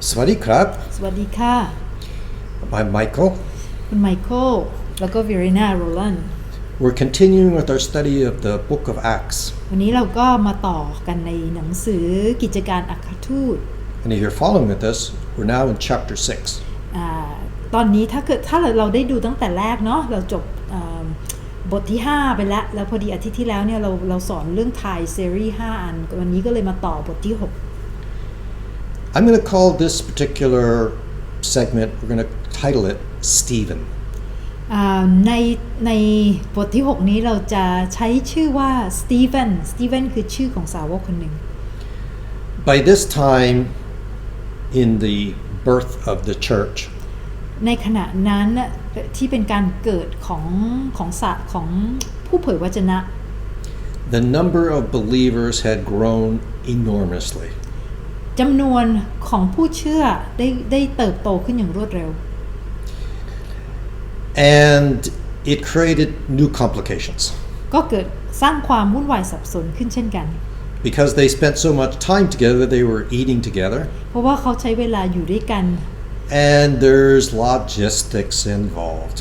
สวัสดีครับ สวัสดีค่ะ I'm Michael คุณไมเคิลแล้วก็ Virinaโรลัน We're continuing with our study of the book of Acts วันนี้เราก็มาต่อกันในหนังสือกิจการอัครทูต and if you're following with us we're now in chapter 6ตอนนี้ถ้าเราได้ดูตั้งแต่แรกเนาะเราจบทที่5ไปแล้วพอดีอาทิตย์ที่แล้วเนี่ยเราสอนเรื่องไทยซีรีส์5อันวันนี้ก็เลยมาต่อบทที่6 I'm going to call this particular segment, we're going to title it Stephen ในบทที่6นี้เราจะใช้ชื่อว่าสตีเฟนคือชื่อของสาวกคนหนึ่ง By this time in the birth of the church ในขณะนั้นที่เป็นการเกิดของผู้เผยวจนะ The number of believers had grown enormously จำนวนของผู้เชื่อได้เติบโตขึ้นอย่างรวดเร็ว and it created new complications ก็เกิดสร้างความวุ่นวายสับสนขึ้นเช่นกัน because they spent so much time together they were eating together เพราะว่าเขาใช้เวลาอยู่ด้วยกัน and there's logistics involved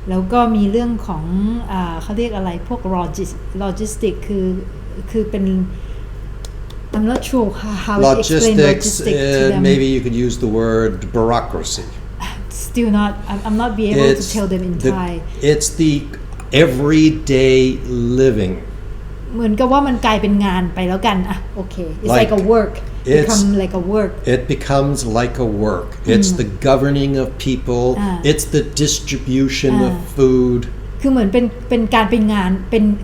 แล้วก็มีเรื่องของเขาเรียกอะไรพวกlogistic คือเป็น I'm not sure how to explain logistics to them. Maybe you could use the word bureaucracy. Still not. I'm not be able to tell them in Thai. It's the everyday living. เหมือนกับว่ามันกลายเป็นงานไปแล้วกันอ่ะโอเค It's like a work. Become like a work. It becomes like a work. It's the governing of people. It's the distribution of food. คือเหมือนเป็นการเป็นงาน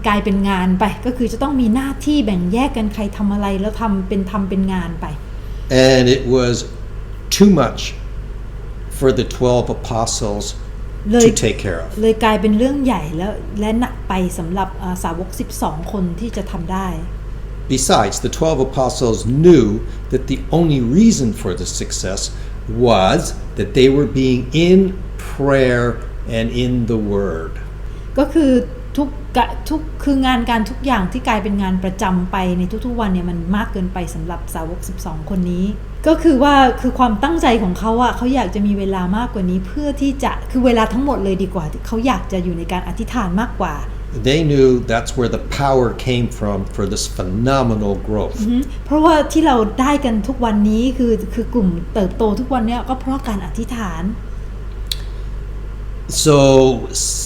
กลายเป็นงานไปก็คือจะต้องมีหน้าที่แบ่งแยกกันใครทำอะไรแล้วทำเป็นงานไป And it was too much for the 12 apostles to take care of เลยกลายเป็นเรื่องใหญ่และหนักไปสำหรับสาวก12คนที่จะทำได้ Besides, the 12 apostles knew that the only reason for the success was that they were being in prayer and in the wordก็คือทุกคืองานการทุกอย่างที่กลายเป็นงานประจำไปในทุกๆวันเนี่ยมันมากเกินไปสำหรับสาวก12คนนี้ก็คือว่าคือความตั้งใจของเขาอะเขาอยากจะมีเวลามากกว่านี้เพื่อที่จะคือเวลาทั้งหมดเลยดีกว่าเขาอยากจะอยู่ในการอธิษฐานมากกว่า They knew that's where the power came from for this phenomenal growth เพราะว่าที่เราได้กันทุกวันนี้คือกลุ่มเติบโตทุกวันเนี้ยก็เพราะการอธิษฐาน So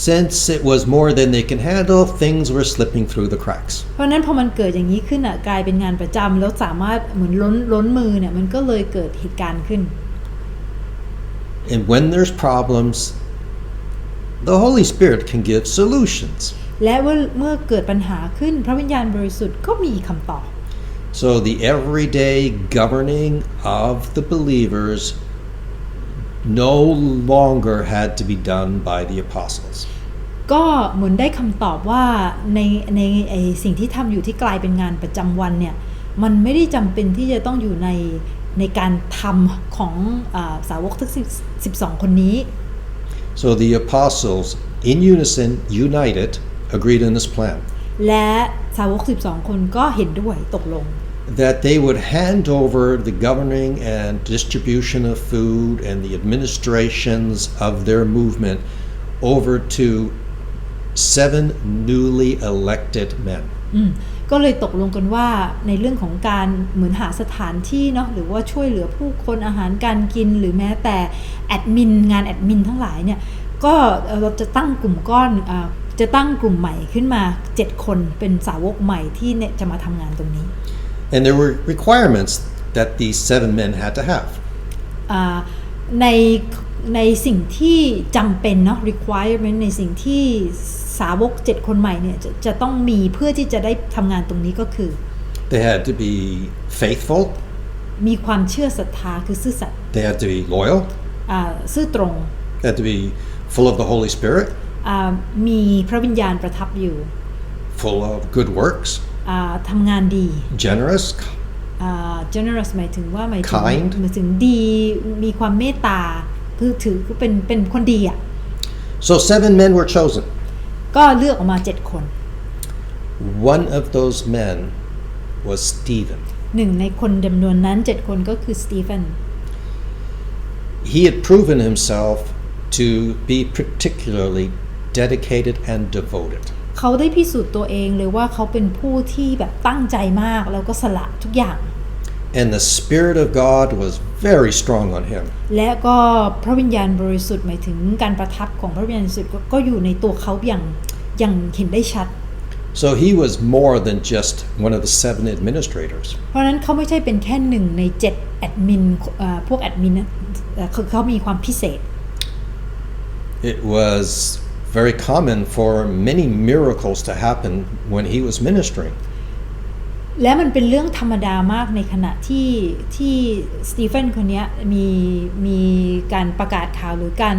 since it was more than they can handle, things were slipping through the cracks. เพราะนั้นพอมันเกิดอย่างนี้ขึ้นอ่ะกลายเป็นงานประจำแล้วสามารถเหมือนล้นมือเนี่ยมันก็เลยเกิดเหตุการณ์ขึ้น And when there's problems, the Holy Spirit can give solutions. และเมื่อเกิดปัญหาขึ้นพระวิญญาณบริสุทธิ์ก็มีคำตอบ So the everyday governing of the believers no longer had to be done by the apostles ก็เหมือนได้คำตอบว่าในสิ่งที่ทำอยู่ที่กลายเป็นงานประจำวันเนี่ยมันไม่ได้จำเป็นที่จะต้องอยู่ในการทำของสาวกทั้ง12คนนี้ So the apostles in unison united agreed on this plan และสาวก12คนก็เห็นด้วยตกลงthat they would hand over the governing and distribution of food and the administrations of their movement over to 7 newly elected men ก็เลยตกลงกันว่าในเรื่องของการเหมือนหาสถานที่เนาะหรือว่าช่วยเหลือผู้คนอาหารการกินหรือแม้แต่งานแอดมินทั้งหลายเนี่ยก็เราจะตั้งกลุ่มจะตั้งกลุ่มใหม่ขึ้นมา7คนเป็นสาวกใหม่ที่จะมาทำงานตรงนี้ And there were requirements that these 7 men had to have. ในสิ่งที่จำเป็นเนาะ requirement ในสิ่งที่สาวก7คนใหม่เนี่ยจะต้องมีเพื่อที่จะได้ทำงานตรงนี้ก็คือ They had to be faithful. มีความเชื่อศรัทธาคือซื่อสัตย์ They had to be loyal. ซื่อตรง They had to be full of the Holy Spirit. มีพระวิญญาณประทับอยู่ Full of good works. ทำงานดี generous หมายถึงว่าหมายถึงดีมีความเมตตาคือถือเป็นคนดีอ่ะ So 7 men were chosen. ก็เลือกออกมา7คน One of those men was Stephen. หนึ่งในคนจำนวนนั้น7คนก็คือสตีเฟน he had proven himself to be particularly dedicated and devoted. เขาได้พิสูจน์ตัวเองเลยว่าเขาเป็นผู้ที่แบบตั้งใจมากแล้วก็สละทุกอย่าง And the Spirit of God was very strong on him. และก็พระวิญญาณบริสุทธิ์หมายถึงการประทับของพระวิญญาณบริสุทธิ์ก็อยู่ในตัวเขาอย่างเห็นได้ชัด So he was more than just one of the 7 administrators. เพราะนั้นเขาไม่ใช่เป็นแค่1 ใน 7แอดมินพวกแอดมินคือเขามีความพิเศษ It was very common for many miracles to happen when he was ministering. และมันเป็นเรื่องธรรมดามากในขณะที่สตีเฟนคนนี้มีการประกาศข่าวหรือการ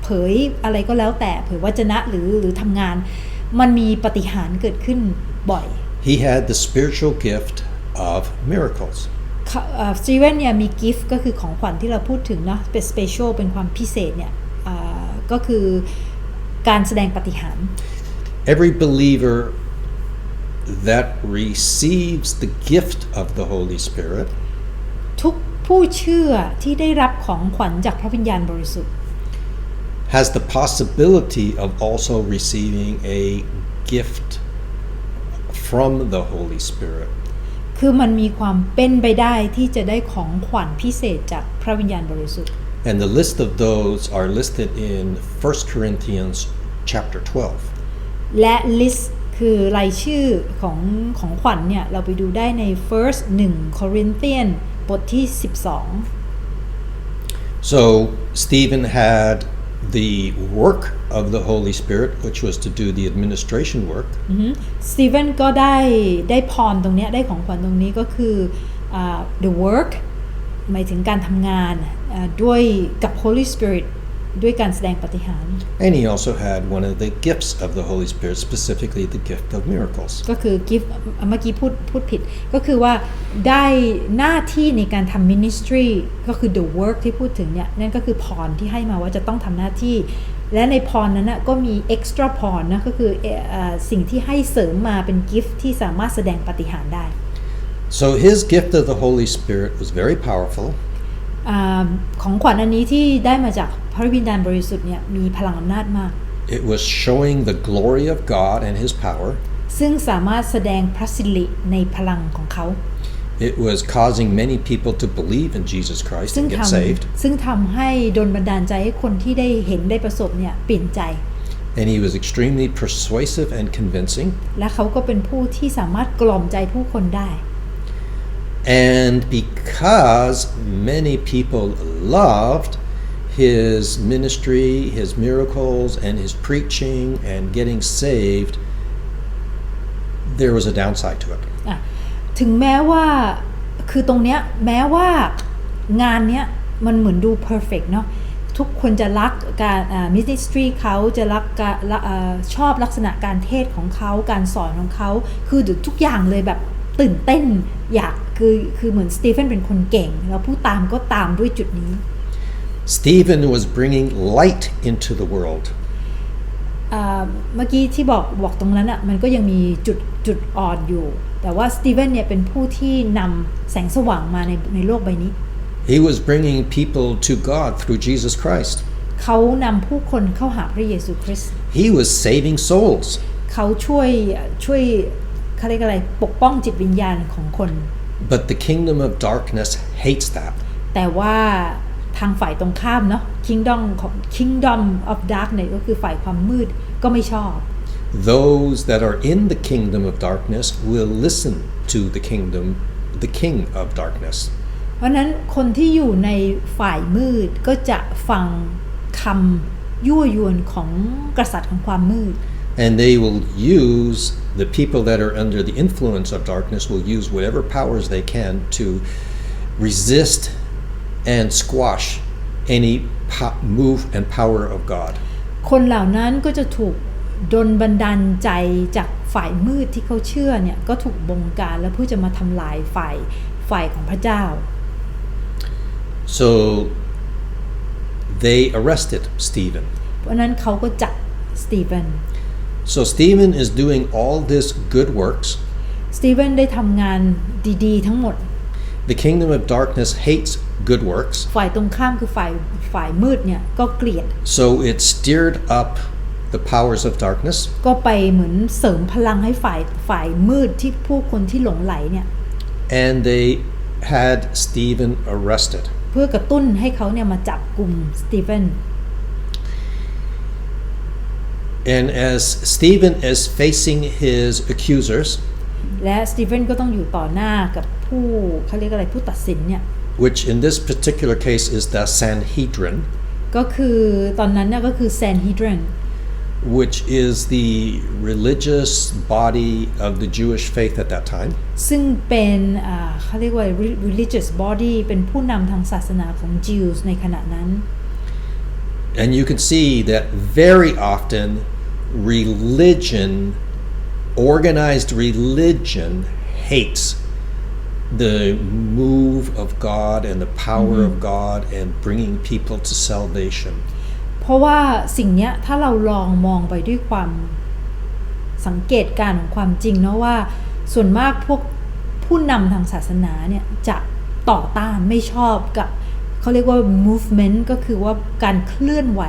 เผยอะไรก็แล้วแต่เผยวจนะหรือทำงานมันมีปาฏิหาริย์เกิดขึ้นบ่อย He had the spiritual gift of miracles. สตีเฟนเนี่ยมีกิฟต์ก็คือของขวัญที่เราพูดถึงเนาะเป็นสเปเชียลเป็นความพิเศษเนี่ยก็คือการแสดงปาฏิหาริย์ Every believer that receives the gift of the Holy Spirit ทุกผู้เชื่อที่ได้รับของขวัญจากพระวิญญาณบริสุทธิ์ has the possibility of also receiving a gift from the Holy Spirit. คือมันมีความเป็นไปได้ที่จะได้ของขวัญพิเศษจากพระวิญญาณบริสุทธิ์ And the list of those are listed in 1 Corinthians chapter 12. และลิสต์คือรายชื่อของขวัญเนี่ยเราไปดูได้ใน First 1 Corinthians บทที่ 12 So Stephen had the work of the Holy Spirit, which was to do the administration work. สตีเฟนก็ได้พรตรงนี้ได้ของขวัญตรงนี้ก็คือ the work หมายถึงการทำงานด้วยกับ Holy Spirit ด้วยการแสดงปาฏิหาริย์ And he also had one of the gifts of the Holy Spirit, specifically the gift of miracles. ก็คือ gift เมื่อกี้พูดผิดก็คือว่าได้หน้าที่ในการทำ ministry ก็คือ the work ที่พูดถึงเนี่ยนั่นก็คือพรที่ให้มาว่าจะต้องทำหน้าที่และในพรนั้นนะก็มี extra พรนะก็คือสิ่งที่ให้เสริมมาเป็น gift ที่สามารถแสดงปาฏิหาริย์ได้ So his gift of the Holy Spirit was very powerful. ของขวัญอันนี้ที่ได้มาจากพระวิญญาณบริสุทธิ์เนี่ยมีพลังอำนาจมาก It was showing the glory of God and his power. ซึ่งสามารถแสดงพระสิริในพลังของเขา It was causing many people to believe in Jesus Christ and get saved. ซึ่งทำให้ดลบันดาลใจให้คนที่ได้เห็นได้ประสบเนี่ยเปลี่ยนใจ And he was extremely persuasive and convincing. และเขาก็เป็นผู้ที่สามารถกล่อมใจผู้คนได้ And because many people loved his ministry, his miracles, and his preaching and getting saved, there was a downside to it. ถึงแม้ว่าคือตรงเนี้ยแม้ว่างานเนี้ยมันเหมือนดู perfect เนาะทุกคนจะรักการ ministry เขาจะรักชอบลักษณะการเทศของเขาการสอนของเขาคือทุกอย่างเลยแบบตื่นเต้นอยากคือเหมือนสตีเฟนเป็นคนเก่งแล้วผู้ตามก็ตามด้วยจุดนี้ Stephen was bringing light into the world. เมื่อกี้ที่บอกตรงนั้นอ่ะมันก็ยังมีจุดอ่อนอยู่แต่ว่าสตีเฟนเนี่ยเป็นผู้ที่นำแสงสว่างมาในโลกใบนี้ He was bringing people to God through Jesus Christ. เขานำผู้คนเข้าหาพระเยซูคริสต์ He was saving souls. เขาช่วยเขาเรียกอะไรปกป้องจิตวิญญาณของคน But the kingdom of darkness hates that. แต่ว่าทางฝ่ายตรงข้ามเนาะ kingdom of darkness ก็คือฝ่ายความมืดก็ไม่ชอบ Those that are in the kingdom of darkness will listen to the king of darkness. เพราะนั้นคนที่อยู่ในฝ่ายมืดก็จะฟังคำยั่วยวนของกษัตริย์ของความมืด And they will use the people that are under the influence of darkness will use whatever powers they can to resist and squash any move and power of God. คนเหล่านั้นก็จะถูกดลบันดาลใจจากฝ่ายมืดที่เขาเชื่อเนี่ยก็ถูกบงการและเพื่อจะมาทำลายฝ่ายของพระเจ้า So they arrested Stephen. เพราะนั้นเขาก็จับสตีเฟน So Stephen is doing all this good works. สตีเฟนได้ทำงานดีๆทั้งหมด The kingdom of darkness hates good works. ฝ่ายตรงข้ามคือฝ่ายมืดเนี่ยก็เกลียด So it stirred up the powers of darkness. ก็ไปเหมือนเสริมพลังให้ฝ่ายมืดที่ผู้คนที่หลงไหลเนี่ย And they had Stephen arrested. เพื่อกระตุ้นให้เขาเนี่ยมาจับกลุ่มสตีเฟน And as Stephen is facing his accusers, และสตีเฟนก็ต้องอยู่ต่อหน้ากับผู้เขาเรียกอะไรผู้ตัดสินเนี่ย which in this particular case is the Sanhedrin, ก็คือตอนนั้นเนี่ยก็คือ Sanhedrin, which is the religious body of the Jewish faith at that time. ซึ่งเป็นเขาเรียกว่า religious body เป็นผู้นำทางศาสนาของ Jews ในขณะนั้น And you can see that very often religion, organized religion, hates the move of God and the power of God and bringing people to salvation. เพราะว่าสิ่งเนี้ยถ้าเราลองมองไปด้วยความสังเกตการณ์ของความจริงเนาะว่าส่วนมากพวกผู้นำทางศาสนาเนี่ยจะต่อต้านไม่ชอบกับเขาเรียกว่า movement ก็คือว่าการเคลื่อนไหว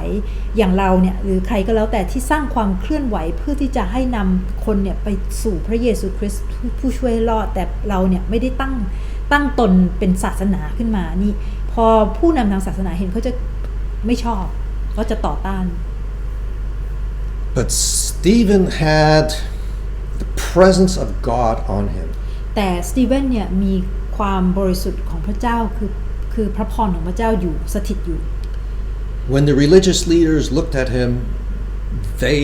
อย่างเราเนี่ยหรือใครก็แล้วแต่ที่สร้างความเคลื่อนไหวเพื่อที่จะให้นำคนเนี่ยไปสู่พระเยซูคริสต์ผู้ช่วยรอดแต่เราเนี่ยไม่ได้ตั้งตนเป็นศาสนาขึ้นมานี่พอผู้นำทางศาสนาเห็นเขาจะไม่ชอบเขาจะต่อต้าน But Stephen had the presence of God on him. แต่สตีเวนเนี่ยมีความบริสุทธิ์ของพระเจ้าคือพระพรของพระเจ้าอยู่สถิตอยู่ When the religious leaders looked at him, they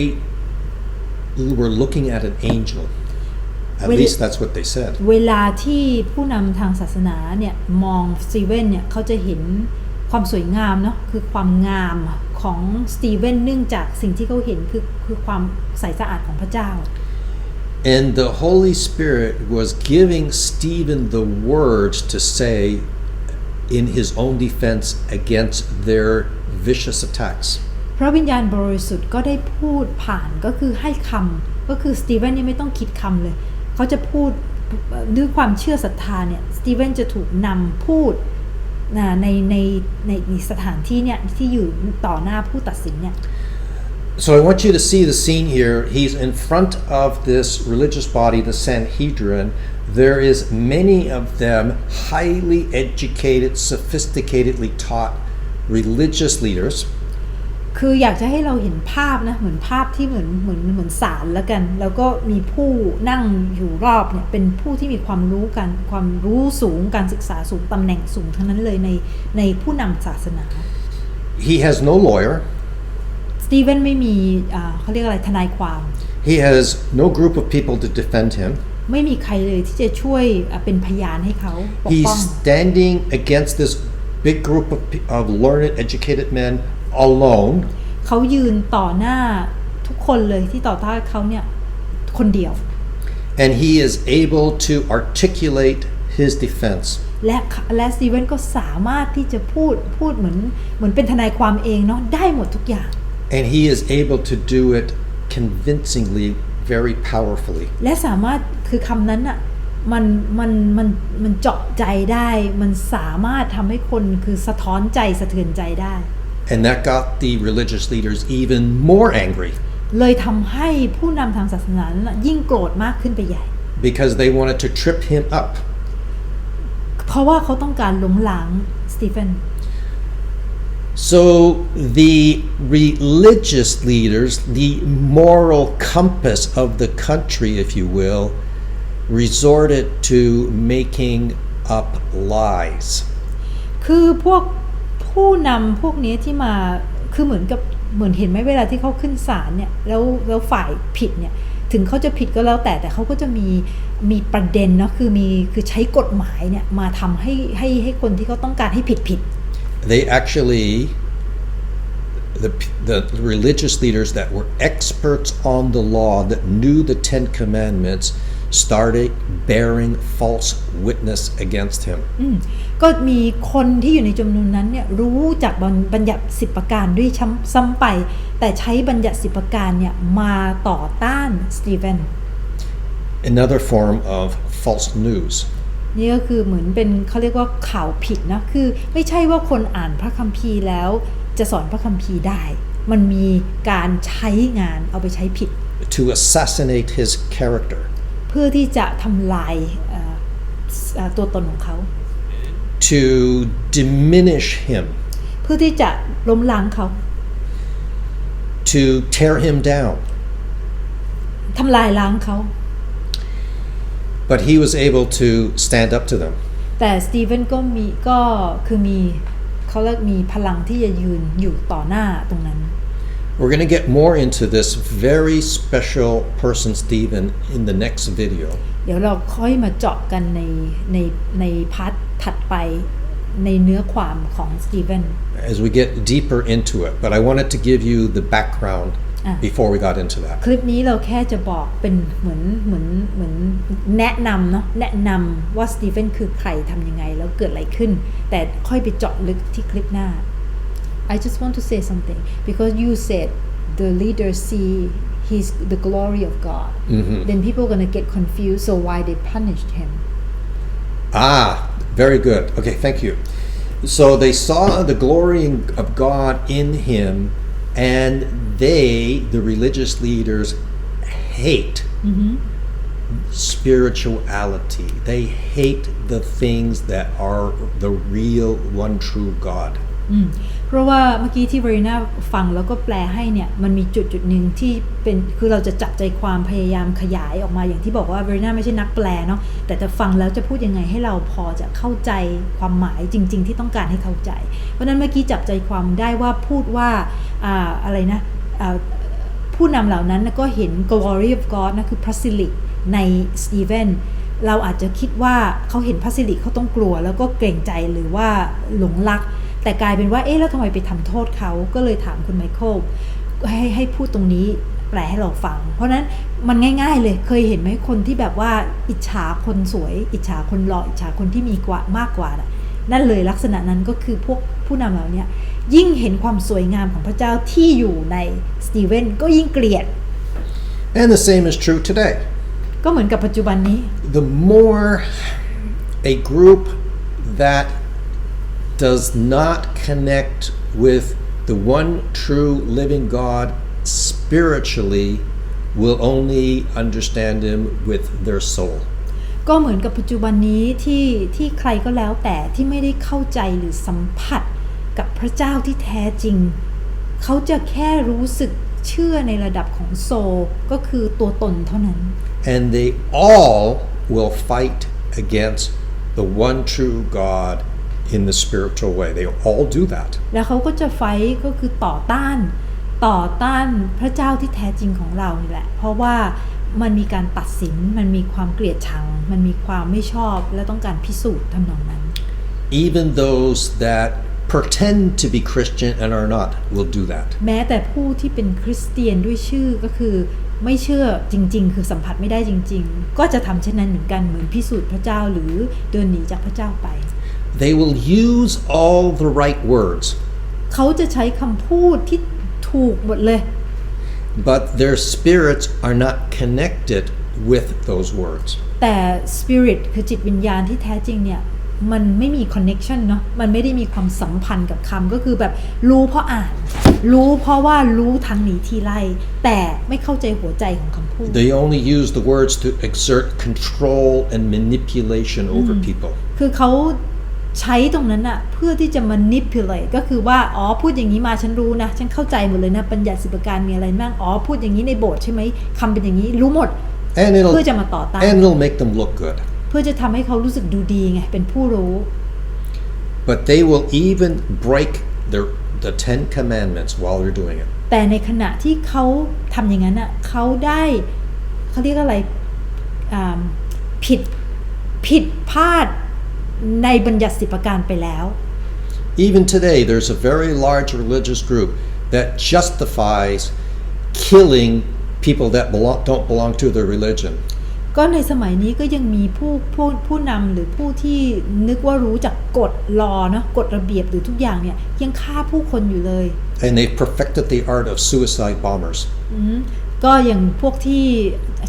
were looking at an angel. At least that's what they said. เวลาที่ผู้นำทางศาสนาเนี่ยมองสตีเวนเนี่ยเขาจะเห็นความสวยงามเนาะคือความงามของสตีเวนเนื่องจากสิ่งที่เขาเห็นคือความใสสะอาดของพระเจ้า And the Holy Spirit was giving Stephen the words to say in his own defense against their vicious attacks. พระวิญญาณบริสุทธิ์ก็ได้พูดผ่านก็คือให้คำก็คือสตีเวนเนี่ยไม่ต้องคิดคำเลยเขาจะพูดด้วยความเชื่อศรัทธาเนี่ยสตีเวนจะถูกนำพูดในสถานที่เนี่ยที่อยู่ต่อหน้าผู้ตัดสินเนี่ย So I want you to see the scene here. He's in front of this religious body, the Sanhedrin. There is many of them highly educated, sophisticatedly taught religious leaders. คืออยากจะให้เราเห็นภาพนะเหมือนภาพที่เหมือนศาลแล้วกันแล้วก็มีผู้นั่งอยู่รอบเนี่ยเป็นผู้ที่มีความรู้สูงการศึกษาสูงตำแหน่งสูงทั้งนั้นเลยในผู้นำศาสนา He has no lawyer. สตีเวนไม่มีเขาเรียกอะไรทนายความ He has no group of people to defend him. ไม่มีใครเลยที่จะช่วยเป็นพยานให้เขาปกป้อง He's standing against this big group of learned, educated men alone. เขายืนต่อหน้าทุกคนเลยที่ต่อต้านเขาเนี่ยคนเดียว And he is able to articulate his defense. และสตีเวนก็สามารถที่จะพูดเหมือนเป็นทนายความเองเนาะได้หมดทุกอย่าง And he is able to do it convincingly, very powerfully. และสามารถคือคำนั้นอ่ะมันเจาะใจได้มันสามารถทำให้คนคือสะท้อนใจสะเทือนใจได้ And that got the religious leaders even more angry. เลยทำให้ผู้นำทางศาสนายิ่งโกรธมากขึ้นไปใหญ่ Because they wanted to trip him up. เพราะว่าเขาต้องการล้มล้างสตีเฟน So the religious leaders, the moral compass of the country, if you will, resorted to making up lies. คือพวกผู้นำพวกนี้ที่มาคือเหมือนเห็นไหมเวลาที่เขาขึ้นศาลเนี่ยแล้วฝ่ายผิดเนี่ยถึงเขาจะผิดก็แล้วแต่เขาก็จะมีประเด็นเนาะคือใช้กฎหมายเนี่ยมาทำให้คนที่เขาต้องการให้ผิด They actually, the religious leaders that were experts on the law, that knew the Ten Commandments, started bearing false witness against him. ก็มีคนที่อยู่ในจำนวนนั้นเนี่ยรู้จากบัญญัติ10ประการด้วยซ้ำไปแต่ใช้บัญญัติ10ประการเนี่ยมาต่อต้านสตีเฟน Another form of false news. นี่ก็คือเหมือนเป็นเขาเรียกว่าข่าวผิดนะคือไม่ใช่ว่าคนอ่านพระคัมภีร์แล้วจะสอนพระคัมภีร์ได้มันมีการใช้งานเอาไปใช้ผิด to assassinate his character เพื่อที่จะทำลายตัวตนของเขา to diminish him เพื่อที่จะล้มล้างเขา to tear him down ทำลายล้างเขา but he was able to stand up to them แต่สตีเฟนก็คือมีเขาเรียกมีพลังที่จะยืนอยู่ต่อหน้าตรงนั้น We're going to get more into this very special person Stephen in the next video เดี๋ยวเราค่อยมาเจาะกันในพาร์ทถัดไปในเนื้อความของสตีเฟน as we get deeper into it but I wanted to give you the background before we got into that คลิปนี้เราแค่จะบอกเป็นเหมือนแนะนำเนาะแนะนำว่าสตีเฟนคือใครทำยังไงแล้วเกิดอะไรขึ้นแต่ค่อยไปเจาะลึกที่คลิปหน้า I just want to say something because you said the leader see the glory of God then people are gonna get confused so why they punished him very good okay thank you so they saw the glory of God in him and the religious leaders hate spirituality they hate the things that are the real one true God เพราะว่าเมื่อกี้ที่ Virina ฟังแล้วก็แปลให้เนี่ยมันมีจุดหนึ่งที่เป็นคือเราจะจับใจความพยายามขยายออกมาอย่างที่บอกว่า Virina ไม่ใช่นักแปลเนาะแต่จะฟังแล้วจะพูดยังไงให้เราพอจะเข้าใจความหมายจริงๆที่ต้องการให้เข้าใจเพราะนั้นเมื่อกี้จับใจความได้ว่าพูดว่าอะไรนะผู้นำเหล่านั้นก็เห็น glory of God นะคือพระสิริในสตีเฟนเราอาจจะคิดว่าเขาเห็นพระสิริเขาต้องกลัวแล้วก็เกรงใจหรือว่าหลงรักแต่กลายเป็นว่าแล้วทำไมไปทำโทษเขาก็เลยถามคุณไมเคิลให้พูดตรงนี้แปลให้เราฟังเพราะนั้นมันง่ายๆเลยเคยเห็นไหมคนที่แบบว่าอิจฉาคนสวยอิจฉาคนหล่ออิจฉาคนที่มีกว่ามากกว่านั่นเลยลักษณะนั้นก็คือพวกผู้นำเหล่านี้ยิ่งเห็นความสวยงามของพระเจ้าที่อยู่ในสตีเฟนก็ยิ่งเกลียด and the same is true today ก็เหมือนกับปัจจุบันนี้ the more a group that does not connect with the one true living God spiritually will only understand him with their soul ก็เหมือนกับปัจจุบันนี้ที่ใครก็แล้วแต่ที่ไม่ได้เข้าใจหรือสัมผัสกับพระเจ้าที่แท้จริงเขาจะแค่รู้สึกเชื่อในระดับของโซลก็คือตัวตนเท่านั้น and they all will fight against the one true God in the spiritual way they all do that แล้วเขาก็จะไฟท์ก็คือต่อต้านพระเจ้าที่แท้จริงของเรานี่แหละเพราะว่ามันมีการตัดสินมันมีความเกลียดชังมันมีความไม่ชอบและต้องการพิสูจน์ทำนองนั้น even those that pretend to be Christian and are not will do that แม้แต่ผู้ที่เป็นคริสเตียนด้วยชื่อก็คือไม่เชื่อจริงๆคือสัมผัสไม่ได้จริงๆก็จะทำเช่นนั้นเหมือนกันเหมือนพิสูจน์พระเจ้าหรือเดินหนีจากพระเจ้าไป they will use all the right words เขาจะใช้คำพูดที่ถูกหมดเลย but their spirits are not connected with those words แต่ spirit คือจิตวิญญาณที่แท้จริงเนี่ยมันไม่มี connection เนาะมันไม่ได้มีความสัมพันธ์กับคำก็คือแบบรู้เพราะอ่านรู้เพราะว่ารู้ทางหนีทีไล่แต่ไม่เข้าใจหัวใจของคำพูด they only use the words to exert control and manipulation over people คือเขาใช้ตรงนั้นอะเพื่อที่จะ manipulate ก็คือว่าพูดอย่างนี้มาฉันรู้นะฉันเข้าใจหมดเลยนะบัญญัติ10ประการมีอะไรบ้างพูดอย่างนี้ในโบสถ์ใช่ไหมคำเป็นอย่างนี้รู้หมดเพื่อจะมาต่อต้าน and it'll make them look good เพื่อจะทำให้เขารู้สึกดูดีไงเป็นผู้รู้ but they will even break the 10 commandments while they're doing it แต่ในขณะที่เขาทำอย่างนั้นอะเขาเรียกอะไรผิดพลาดในบัญญัติ10ประการไปแล้ว even today there's a very large religious group that justifies killing people that don't belong to their religion ก็ในสมัยนี้ก็ยังมีผู้นำหรือผู้ที่นึกว่ารู้จักกฎลอเนาะกฎระเบียบหรือทุกอย่างเนี่ยยังฆ่าผู้คนอยู่เลย and they perfected the art of suicide bombers ก็อย่างพวกที่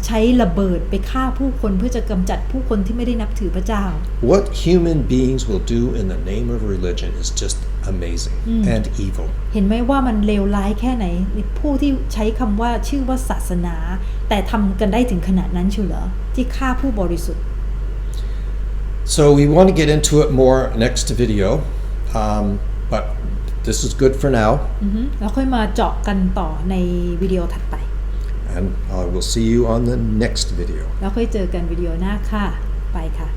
ใช้ระเบิดไปฆ่าผู้คนเพื่อจะกำจัดผู้คนที่ไม่ได้นับถือพระเจ้า What human beings will do in the name of religion is just amazing and evil. เห็นไหมว่ามันเลวร้ายแค่ไหนผู้ที่ใช้คำว่าชื่อว่าศาสนาแต่ทำกันได้ถึงขนาดนั้นเชียวเหรอที่ฆ่าผู้บริสุทธิ์ So we want to get into it more next video, but this is good for now. แล้วค่อยมาเจาะกันต่อในวิดีโอถัดไป And I will see you on the next video. แล้วค่อยเจอกันวิดีโอหน้าค่ะไปค่ะ